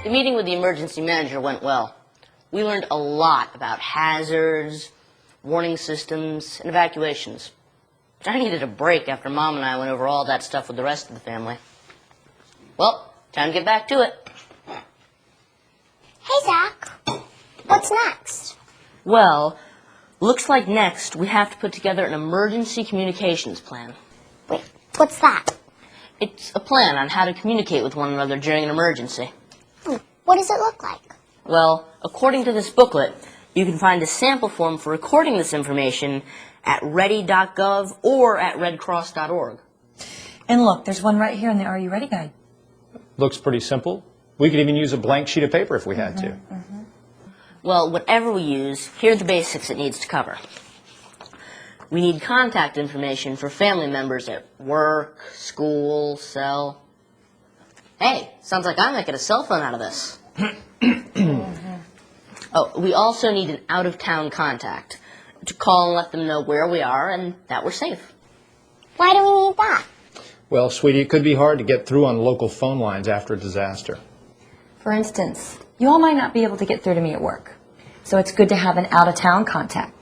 The meeting with the emergency manager went well. We learned a lot about hazards, warning systems, and evacuations. I needed a break after Mom and I went over all that stuff with the rest of the family. Well, time to get back to it. Hey, Zach. What's next? Well, looks like next we have to put together an emergency communications plan. Wait, what's that? It's a plan on how to communicate with one another during an emergency. What does it look like? Well, according to this booklet, you can find a sample form for recording this information at ready.gov or at redcross.org. And look, there's one right here in the Are You Ready guide. Looks pretty simple. We could even use a blank sheet of paper if we had to. Well, whatever we use, here are the basics it needs to cover. We need contact information for family members at work, school, cell. Hey, sounds like I'm making a cell phone out of this. Oh, we also need an out-of-town contact to call and let them know where we are and that we're safe. Why do we need that? Well, sweetie, it could be hard to get through on local phone lines after a disaster. For instance, you all might not be able to get through to me at work, so it's good to have an out-of-town contact.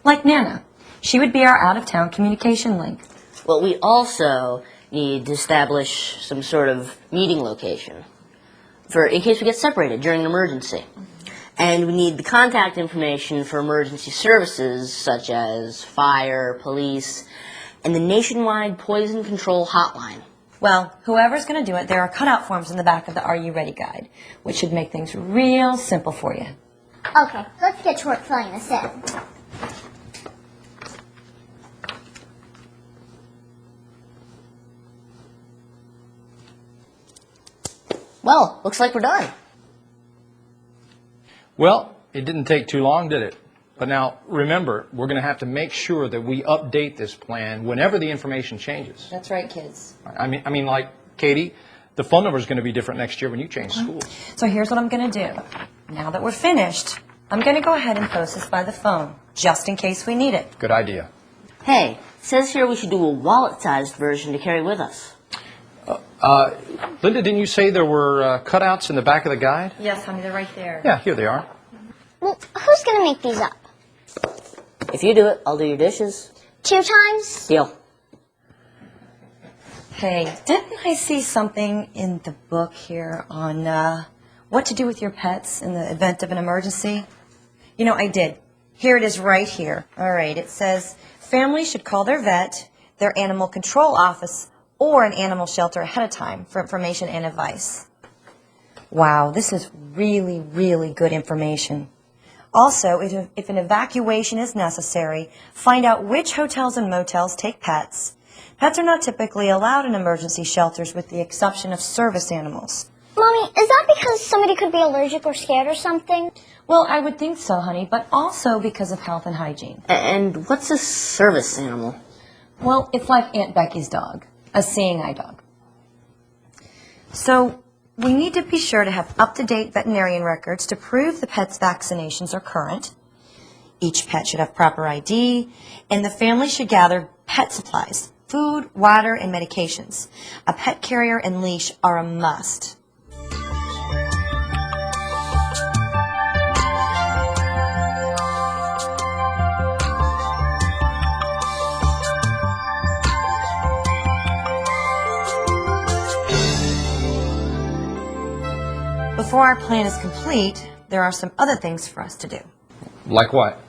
Like Nana. She would be our out-of-town communication link. Well, we also need to establish some sort of meeting location in case we get separated during an emergency. And we need the contact information for emergency services such as fire, police, and the nationwide poison control hotline. Well, whoever's going to do it, there are cutout forms in the back of the Are You Ready guide, which should make things real simple for you. Okay, let's get to work filling this in. Well, looks like we're done. Well, it didn't take too long, did it? But now, remember, we're going to have to make sure that we update this plan whenever the information changes. That's right, kids. I mean, like, Katie, the phone number is going to be different next year when you change schools. So here's what I'm going to do. Now that we're finished, I'm going to go ahead and post this by the phone, just in case we need it. Good idea. Hey, it says here we should do a wallet-sized version to carry with us. Linda, didn't you say there were cutouts in the back of the guide? Yes, honey, they're right there. Yeah, here they are. Well, who's going to make these up? If you do it, I'll do your dishes. 2 times? Deal. Hey, didn't I see something in the book here on what to do with your pets in the event of an emergency? You know, I did. Here it is right here. All right, it says families should call their vet, their animal control office, or an animal shelter ahead of time for information and advice. Wow, this is really, really good information. Also, if an evacuation is necessary, find out which hotels and motels take pets. Pets are not typically allowed in emergency shelters with the exception of service animals. Mommy, is that because somebody could be allergic or scared or something? Well, I would think so, honey, but also because of health and hygiene. And what's a service animal? Well, it's like Aunt Becky's dog, a seeing eye dog. So we need to be sure to have up-to-date veterinarian records to prove the pet's vaccinations are current. Each pet should have proper ID, and the family should gather pet supplies, food, water, and medications. A pet carrier and leash are a must. Before our plan is complete, there are some other things for us to do. Like what?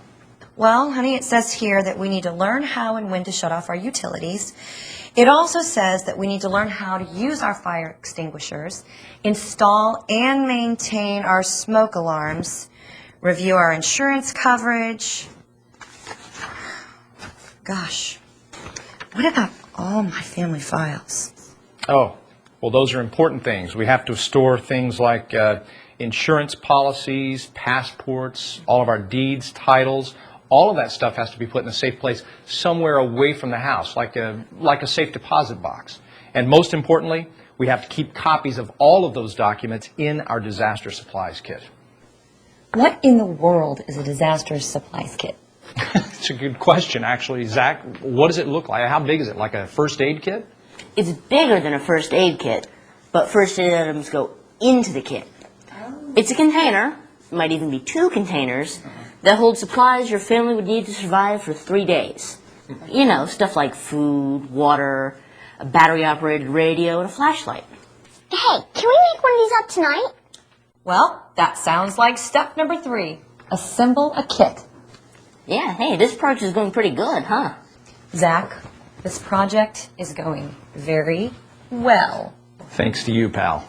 Well, honey, it says here that we need to learn how and when to shut off our utilities. It also says that we need to learn how to use our fire extinguishers, install and maintain our smoke alarms, review our insurance coverage. Gosh, what about all my family files? Oh, well, those are important things. We have to store things like insurance policies, passports, all of our deeds, titles. All of that stuff has to be put in a safe place somewhere away from the house, like a safe deposit box. And most importantly, we have to keep copies of all of those documents in our disaster supplies kit. What in the world is a disaster supplies kit? It's a good question, actually. Zach, what does it look like? How big is it? Like a first aid kit? It's bigger than a first aid kit, but first aid items go into the kit. It's a container, might even be 2 containers, that hold supplies your family would need to survive for 3 days. You know, stuff like food, water, a battery-operated radio, and a flashlight. Hey, can we make one of these up tonight? Well, that sounds like step number 3. Assemble a kit. Yeah, hey, this project is going pretty good, huh? Zach, this project is going very well. Thanks to you, pal.